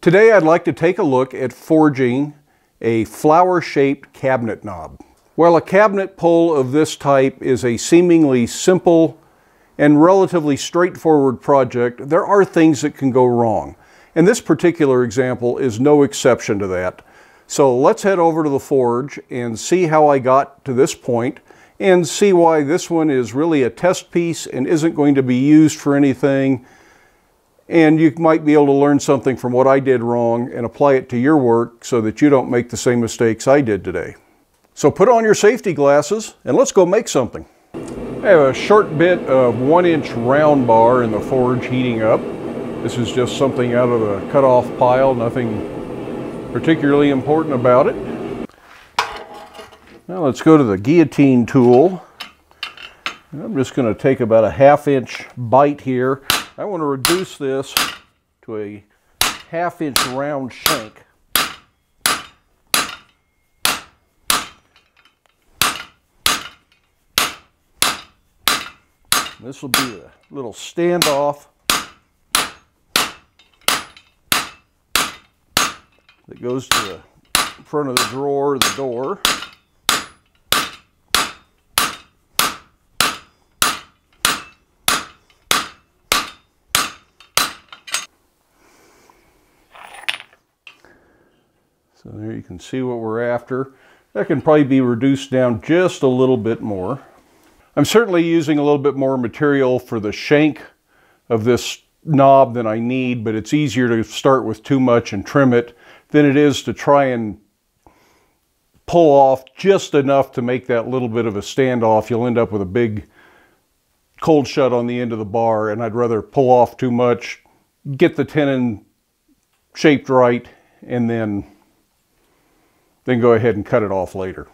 Today I'd like to take a look at forging a flower-shaped cabinet knob. While a cabinet pull of this type is a seemingly simple and relatively straightforward project, there are things that can go wrong. And this particular example is no exception to that. So let's head over to the forge and see how I got to this point and see why this one is really a test piece and isn't going to be used for anything. And you might be able to learn something from what I did wrong and apply it to your work so that you don't make the same mistakes I did today. So put on your safety glasses and let's go make something. I have a short bit of 1-inch round bar in the forge heating up. This is just something out of the cut-off pile, nothing particularly important about it. Now let's go to the guillotine tool. I'm just going to take about a 1/2-inch bite here. I want to reduce this to a 1/2-inch round shank. This will be a little standoff that goes to the front of the drawer or the door. So there you can see what we're after. That can probably be reduced down just a little bit more. I'm certainly using a little bit more material for the shank of this knob than I need, but it's easier to start with too much and trim it than it is to try and pull off just enough to make that little bit of a standoff. You'll end up with a big cold shut on the end of the bar, and I'd rather pull off too much, get the tenon shaped right, and then go ahead and cut it off later.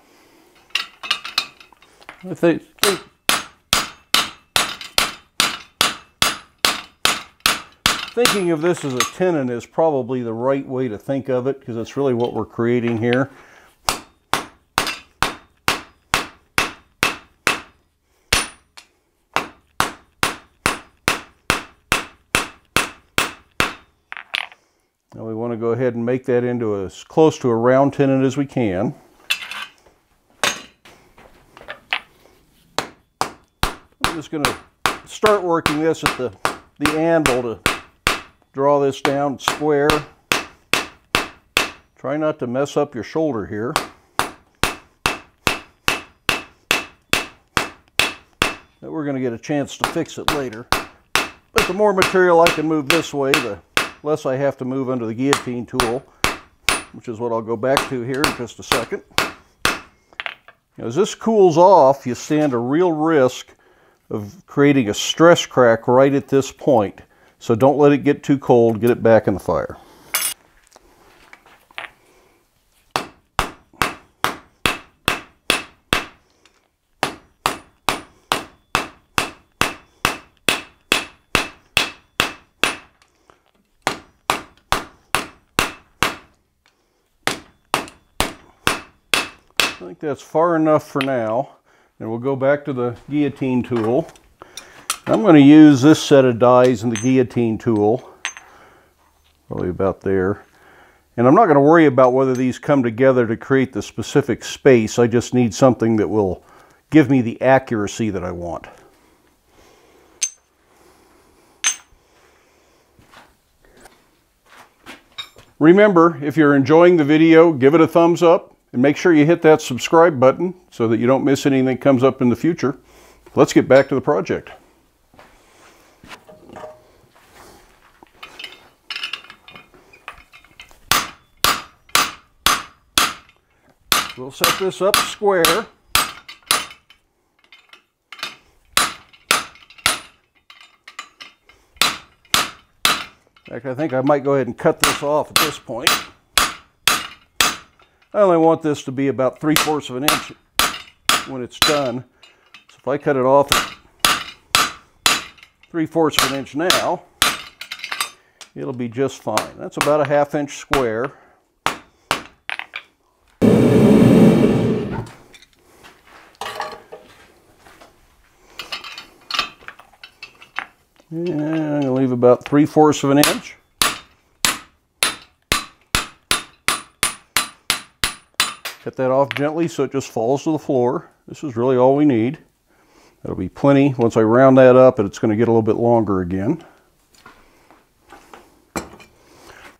Thinking of this as a tenon is probably the right way to think of it, because it's really what we're creating here. Now we want to go ahead and make that into as close to a round tenon as we can. I'm just going to start working this at the anvil to draw this down square. Try not to mess up your shoulder here. But we're going to get a chance to fix it later. But the more material I can move this way, the less I have to move under the guillotine tool, which is what I'll go back to here in just a second. As this cools off, you stand a real risk of creating a stress crack right at this point. So don't let it get too cold, get it back in the fire. I think that's far enough for now. And we'll go back to the guillotine tool. I'm going to use this set of dies in the guillotine tool, probably about there. And I'm not going to worry about whether these come together to create the specific space. I just need something that will give me the accuracy that I want. Remember, if you're enjoying the video, give it a thumbs up and make sure you hit that subscribe button so that you don't miss anything that comes up in the future. Let's get back to the project. We'll set this up square. In fact, I think I might go ahead and cut this off at this point. I only want this to be about 3/4 of an inch when it's done. So if I cut it off at 3/4 of an inch now, it'll be just fine. That's about a 1/2-inch square. And I'm going to leave about 3/4 of an inch. Cut that off gently so it just falls to the floor. This is really all we need. That'll be plenty. Once I round that up, it's going to get a little bit longer again.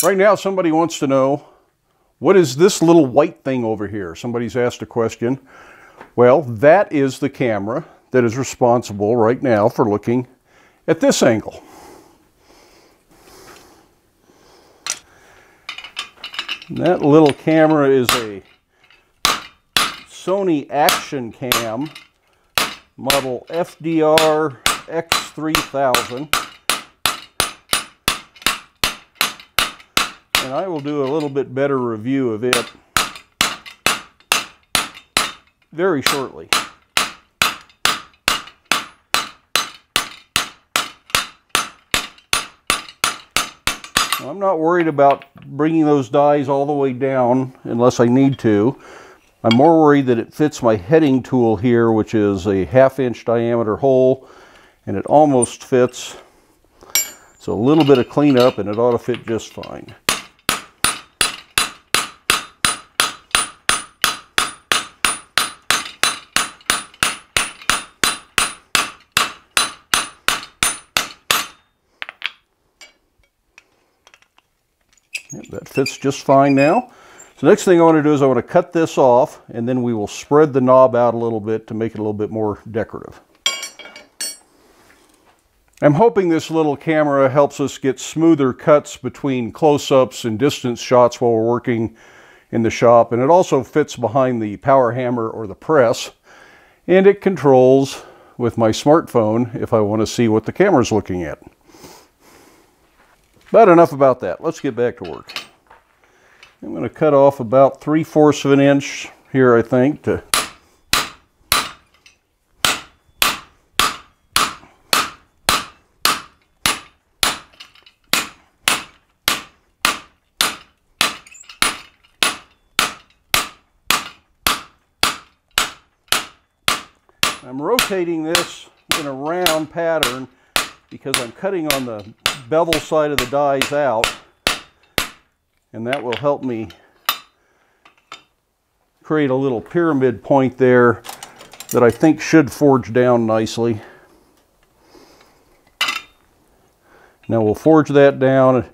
Right now, somebody wants to know, what is this little white thing over here? Somebody's asked a question. Well, that is the camera that is responsible right now for looking at this angle. And that little camera is a Sony Action Cam model FDR X3000. And I will do a little bit better review of it very shortly. I'm not worried about bringing those dies all the way down unless I need to. I'm more worried that it fits my heading tool here, which is a 1/2 inch diameter hole, and it almost fits. So a little bit of cleanup and it ought to fit just fine. Yep, that fits just fine now. So the next thing I want to do is I want to cut this off, and then we will spread the knob out a little bit to make it a little bit more decorative. I'm hoping this little camera helps us get smoother cuts between close-ups and distance shots while we're working in the shop, and it also fits behind the power hammer or the press, and it controls with my smartphone if I want to see what the camera's looking at. But enough about that. Let's get back to work. I'm going to cut off about 3/4 of an inch here, I think, to I'm rotating this in a round pattern because I'm cutting on the bevel side of the dies out, and that will help me create a little pyramid point there that I think should forge down nicely. Now we'll forge that down and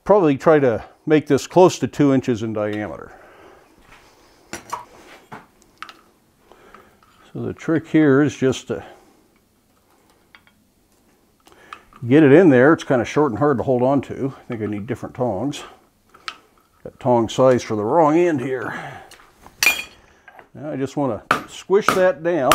probably try to make this close to 2 inches in diameter. So the trick here is just to get it in there. It's kind of short and hard to hold on to. I think I need different tongs. Got tong size for the wrong end here. Now I just want to squish that down.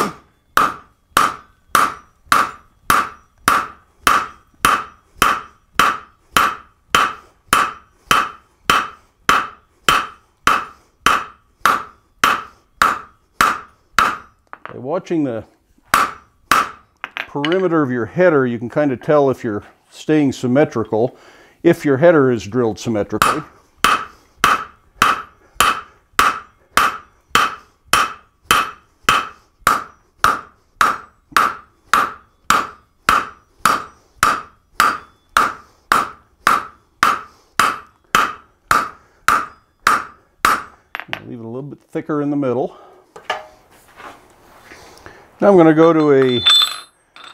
By watching the perimeter of your header, you can kind of tell if you're staying symmetrical, if your header is drilled symmetrically. Leave it a little bit thicker in the middle. Now I'm going to go to a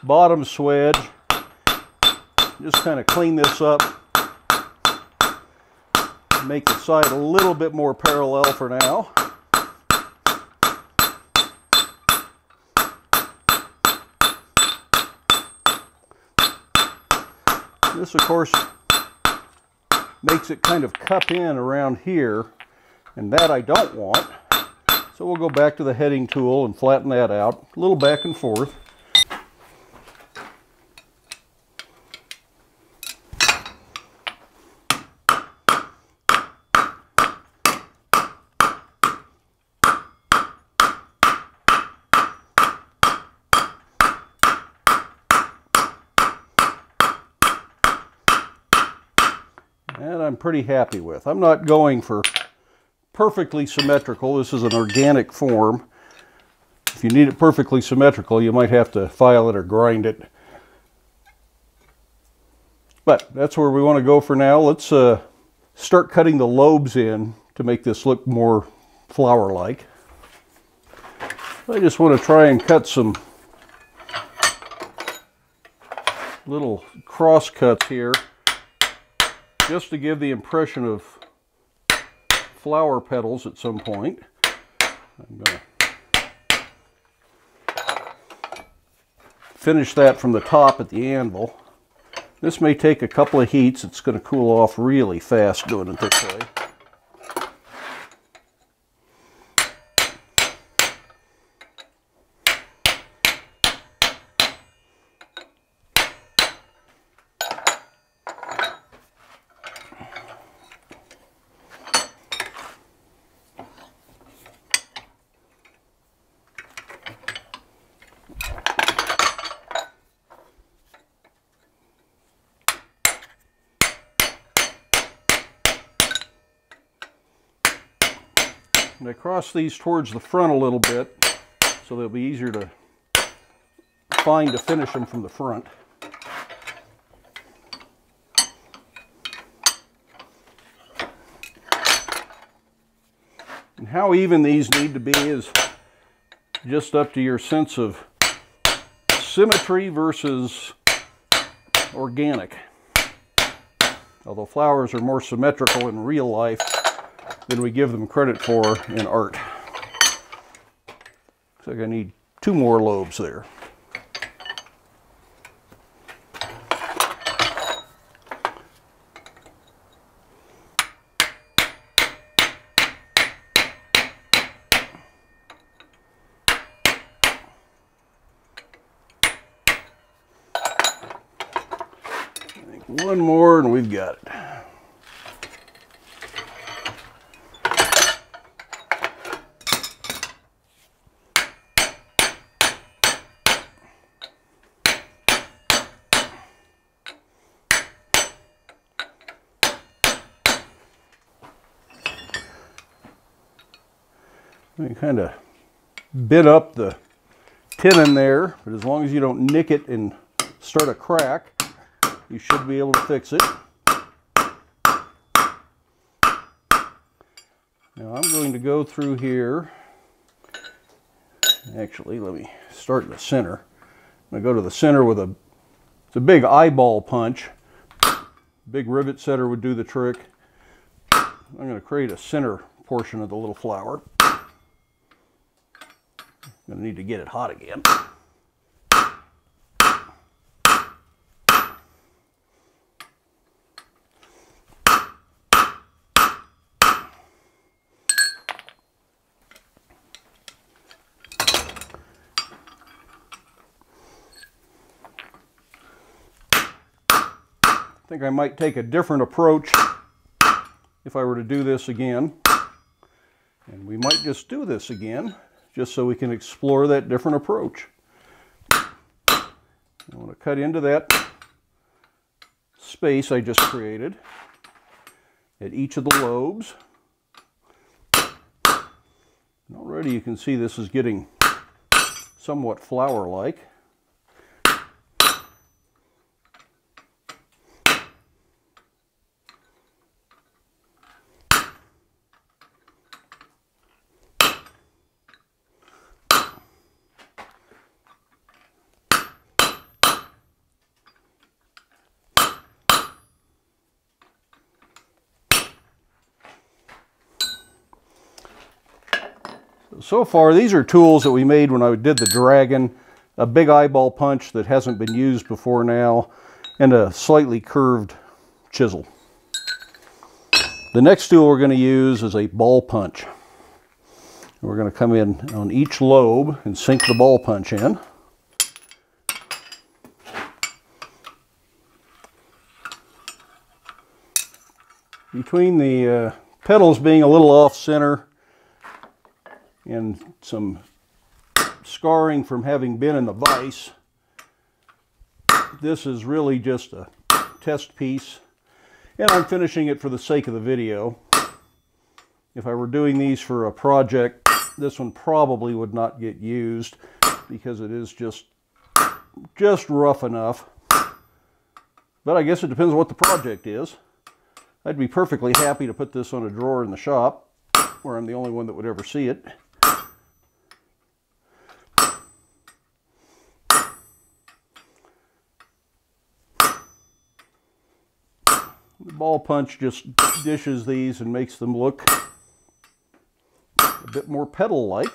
bottom swedge, just kind of clean this up, make the side a little bit more parallel for now. This of course makes it kind of cup in around here, and that I don't want. So we'll go back to the heading tool and flatten that out, a little back and forth. And I'm pretty happy with. I'm not going for perfectly symmetrical. This is an organic form. If you need it perfectly symmetrical, you might have to file it or grind it. But that's where we want to go for now. Let's start cutting the lobes in to make this look more flower-like. I just want to try and cut some little cross cuts here, just to give the impression of flower petals at some point. I'm going to finish that from the top at the anvil. This may take a couple of heats. It's going to cool off really fast doing it this way. And I cross these towards the front a little bit so they'll be easier to find to finish them from the front. And how even these need to be is just up to your sense of symmetry versus organic. Although flowers are more symmetrical in real life than we give them credit for in art. Looks like I need 2 more lobes there. I think 1 more and we've got it. You kind of bit up the tenon there, but as long as you don't nick it and start a crack, you should be able to fix it. Now I'm going to go through here. Actually, let me start in the center. I'm going to go to the center with it's a big eyeball punch. Big rivet setter would do the trick. I'm going to create a center portion of the little flower. I'm going to need to get it hot again. I think I might take a different approach if I were to do this again. And we might just do this again, just so we can explore that different approach. I want to cut into that space I just created at each of the lobes. And already you can see this is getting somewhat flower-like. So far, these are tools that we made when I did the dragon, a big eyeball punch that hasn't been used before now, and a slightly curved chisel. The next tool we're going to use is a ball punch. We're going to come in on each lobe and sink the ball punch in. Between the petals being a little off-center and some scarring from having been in the vise, this is really just a test piece, and I'm finishing it for the sake of the video. If I were doing these for a project, this one probably would not get used because it is just rough enough. But I guess it depends on what the project is. I'd be perfectly happy to put this on a drawer in the shop. where I'm the only one that would ever see it. The ball punch just dishes these and makes them look a bit more pedal-like.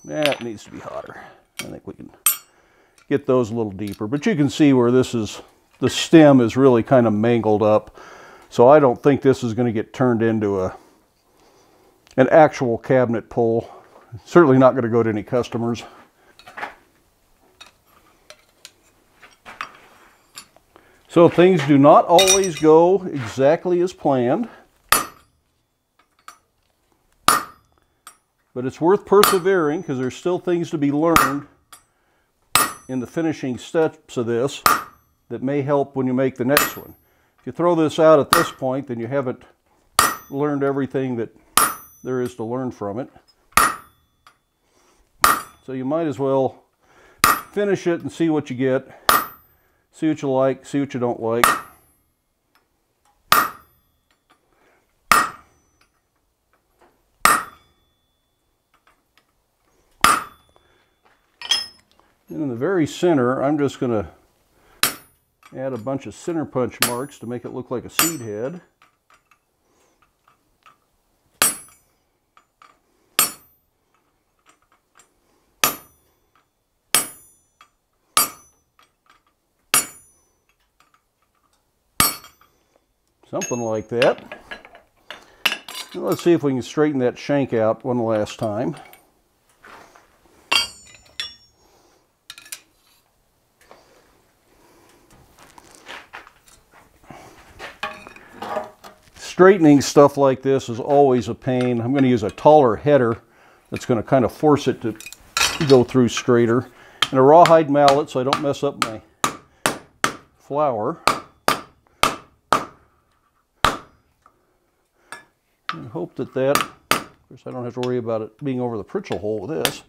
That needs to be hotter. I think we can get those a little deeper. But you can see where this is, the stem is really kind of mangled up. So I don't think this is going to get turned into an actual cabinet pull. Certainly not going to go to any customers. So things do not always go exactly as planned. But it's worth persevering because there's still things to be learned in the finishing steps of this that may help when you make the next one. If you throw this out at this point, then you haven't learned everything that there is to learn from it. So you might as well finish it and see what you get. See what you like, see what you don't like. And in the very center, I'm just going to add a bunch of center punch marks to make it look like a seed head. Something like that. And let's see if we can straighten that shank out one last time. Straightening stuff like this is always a pain. I'm going to use a taller header that's going to kind of force it to go through straighter. And a rawhide mallet so I don't mess up my flour. And hope that of course I don't have to worry about it being over the Pritchel hole with this.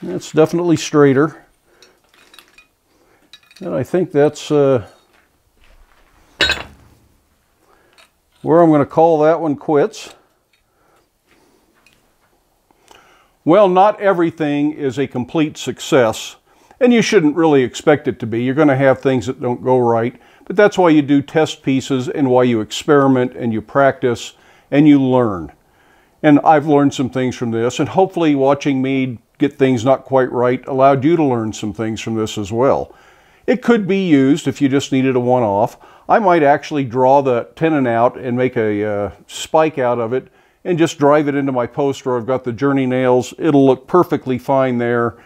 That's definitely straighter. And I think that's where I'm going to call that one quits. Well, not everything is a complete success, and you shouldn't really expect it to be. You're going to have things that don't go right, but that's why you do test pieces and why you experiment and you practice and you learn. And I've learned some things from this, and hopefully watching me get things not quite right allowed you to learn some things from this as well. It could be used if you just needed a one-off. I might actually draw the tenon out and make a spike out of it and just drive it into my post where I've got the journey nails. It'll look perfectly fine there.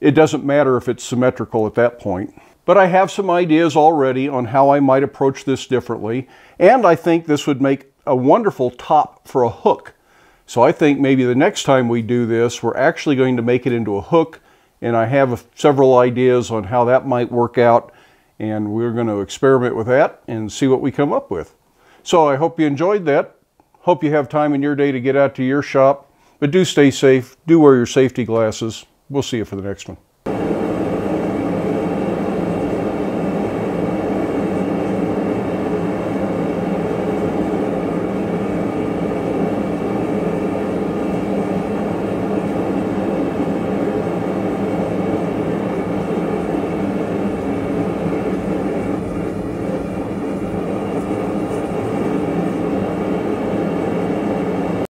It doesn't matter if it's symmetrical at that point. But I have some ideas already on how I might approach this differently, and I think this would make a wonderful top for a hook. So I think maybe the next time we do this, we're actually going to make it into a hook, and I have several ideas on how that might work out, and we're going to experiment with that and see what we come up with. So I hope you enjoyed that. Hope you have time in your day to get out to your shop, but do stay safe, do wear your safety glasses. We'll see you for the next one.